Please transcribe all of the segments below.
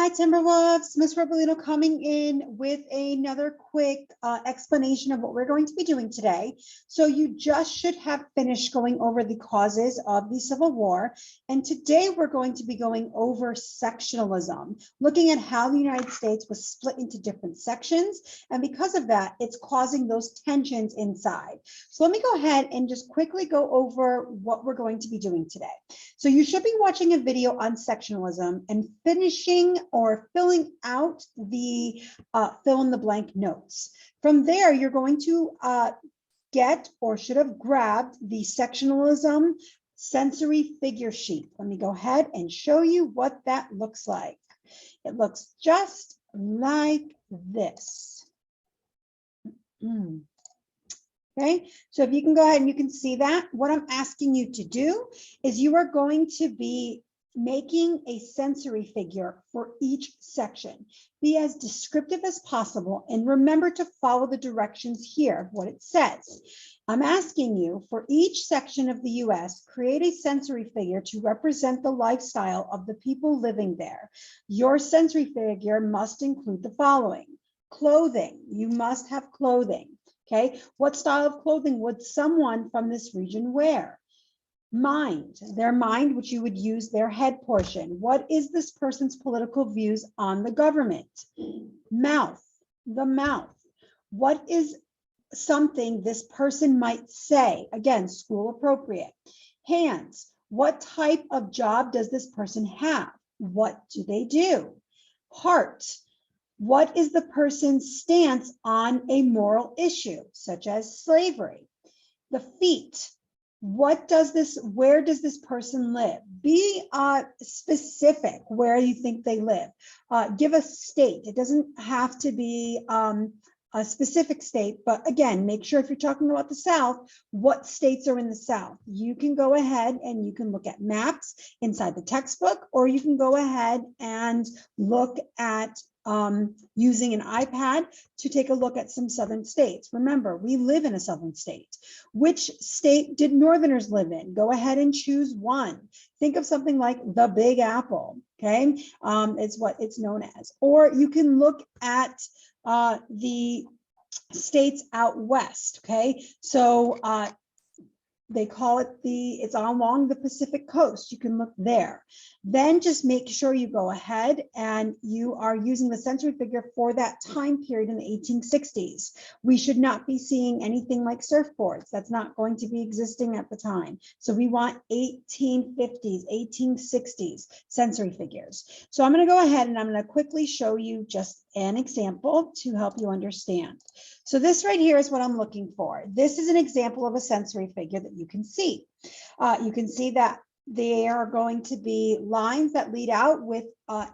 Hi, Timberwolves. Miss Robolino coming in with another quick explanation of what we're going to be doing today. So you just should have finished going over the causes of the Civil War. And today we're going to be going over sectionalism, looking at how the United States was split into different sections. And because of that, it's causing those tensions inside. So let me go ahead and just quickly go over what we're going to be doing today. So you should be watching a video on sectionalism and finishing or filling out the fill in the blank notes. From there, you're going to get or should have grabbed the sectionalism sensory figure sheet. Let me go ahead and show you what that looks like. It looks just like this. Okay, so if you can go ahead and you can see that, what I'm asking you to do is you are going to be making a sensory figure for each section. Be as descriptive as possible and remember to follow the directions here, what it says. I'm asking you for each section of the US, create a sensory figure to represent the lifestyle of the people living there. Your sensory figure must include the following. Clothing, you must have clothing. Okay, what style of clothing would someone from this region wear? Mind, their mind, which you would use their head portion. What is this person's political views on the government? Mouth, the mouth. What is something this person might say? Again, school appropriate. Hands, what type of job does this person have? What do they do? Heart, what is the person's stance on a moral issue, such as slavery? The feet, where does this person live? Be specific where you think they live. Give a state. It doesn't have to be a specific state, but again, make sure if you're talking about the South, what states are in the South. You can go ahead and you can look at maps inside the textbook, or you can go ahead and look at using an iPad to take a look at some southern states. Remember, we live in a southern state. Which state did Northerners live in? Go ahead and choose one. Think of something like the Big Apple, okay? It's what it's known as. Or you can look at the states out west, okay? So they call it it's along the Pacific coast. You can look there. Then just make sure you go ahead and you are using the sensory figure for that time period in the 1860s. We should not be seeing anything like surfboards. That's not going to be existing at the time. So we want 1850s, 1860s sensory figures. So I'm going to go ahead and I'm going to quickly show you just an example to help you understand. So this right here is what I'm looking for. This is an example of a sensory figure that you can see. You can see that there are going to be lines that lead out with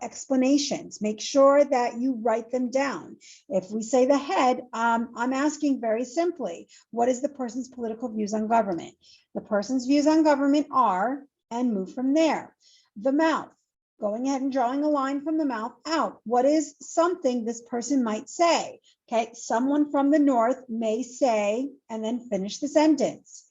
explanations. Make sure that you write them down. If we say the head, I'm asking very simply, what is the person's political views on government? The person's views on government are, and move from there. The mouth. Going ahead and drawing a line from the mouth out. What is something this person might say? Okay, someone from the north may say, and then finish the sentence.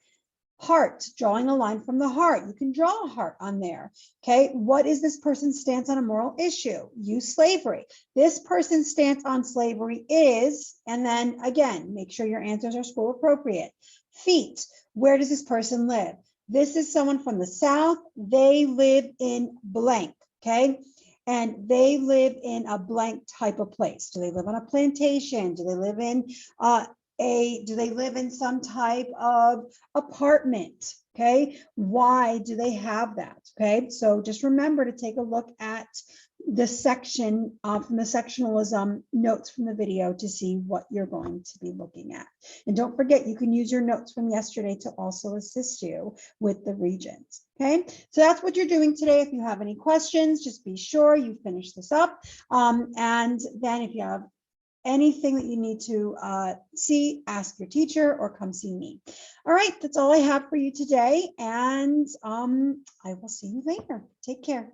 Heart, drawing a line from the heart. You can draw a heart on there. Okay, what is this person's stance on a moral issue? Use slavery. This person's stance on slavery is, and then again, make sure your answers are school appropriate. Feet, where does this person live? This is someone from the South. They live in blank. Okay, and they live in a blank type of place. Do they live on a plantation? Do they live in some type of apartment? Okay, why do they have that? Okay, so just remember to take a look at the section from the sectionalism notes from the video to see what you're going to be looking at. And don't forget, you can use your notes from yesterday to also assist you with the regions. Okay, so that's what you're doing today. If you have any questions, just be sure you finish this up. And then if you have anything that you need to see, ask your teacher or come see me. All right, that's all I have for you today. And I will see you later. Take care.